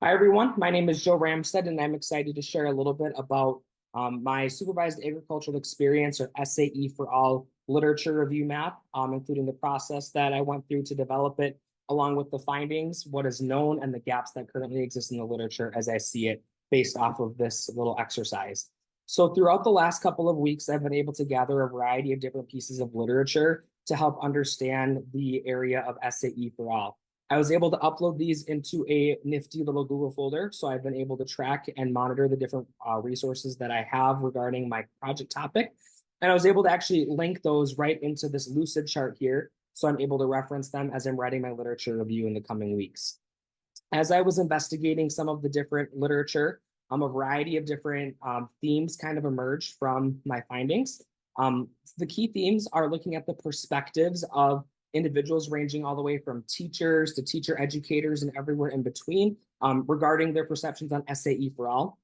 Hi, everyone. My name is Joe Ramstead, and I'm excited to share a little bit about my supervised agricultural experience, or SAE for all literature review map, including the process that I went through to develop it, along with the findings, what is known, and the gaps that currently exist in the literature as I see it based off of this little exercise. So throughout the last couple of weeks, I've been able to gather a variety of different pieces of literature to help understand the area of SAE for all. I was able to upload these into a nifty little Google folder. So I've been able to track and monitor the different resources that I have regarding my project topic. And I was able to actually link those right into this lucid chart here. So I'm able to reference them as I'm writing my literature review in the coming weeks. As I was investigating some of the different literature, a variety of different themes kind of emerged from my findings. The key themes are looking at the perspectives of individuals ranging all the way from teachers to teacher educators and everywhere in between regarding their perceptions on SAE for all.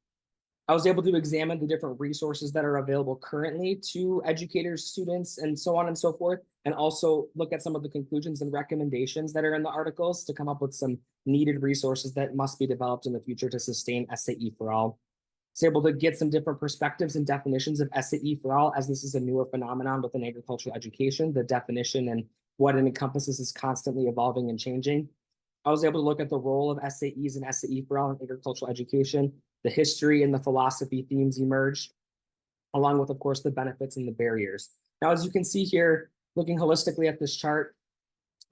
I was able to examine the different resources that are available currently to educators, students, and so on and so forth, and also look at some of the conclusions and recommendations that are in the articles to come up with some needed resources that must be developed in the future to sustain SAE for all. I was able to get some different perspectives and definitions of SAE for all, as this is a newer phenomenon within agricultural education. The definition and what it encompasses is constantly evolving and changing. I was able to look at the role of SAEs and SAE for all in agricultural education. The history and the philosophy themes emerged, along with, of course, the benefits and the barriers. Now, as you can see here, looking holistically at this chart,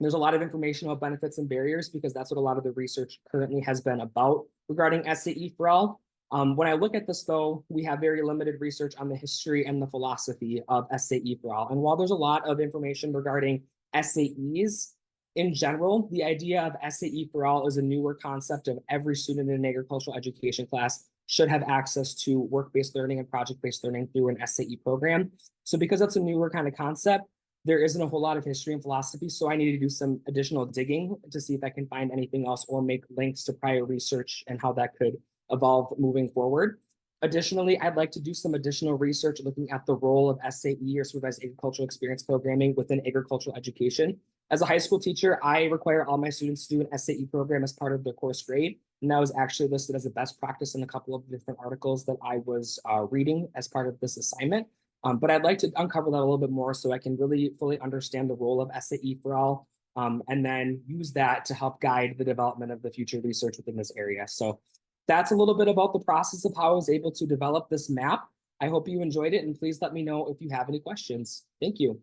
there's a lot of information about benefits and barriers because that's what a lot of the research currently has been about regarding SAE for all. When I look at this, though, we have very limited research on the history and the philosophy of SAE for all. And while there's a lot of information regarding SAEs, in general, the idea of SAE for all is a newer concept of every student in an agricultural education class should have access to work-based learning and project-based learning through an SAE program. So because that's a newer kind of concept, there isn't a whole lot of history and philosophy. So I need to do some additional digging to see if I can find anything else or make links to prior research and how that could evolve moving forward. Additionally, I'd like to do some additional research looking at the role of SAE, or supervised agricultural experience programming, within agricultural education. As a high school teacher, I require all my students to do an SAE program as part of their course grade. And that was actually listed as a best practice in a couple of different articles that I was reading as part of this assignment. But I'd like to uncover that a little bit more so I can really fully understand the role of SAE for all, and then use that to help guide the development of the future research within this area. So that's a little bit about the process of how I was able to develop this map. I hope you enjoyed it, and please let me know if you have any questions. Thank you.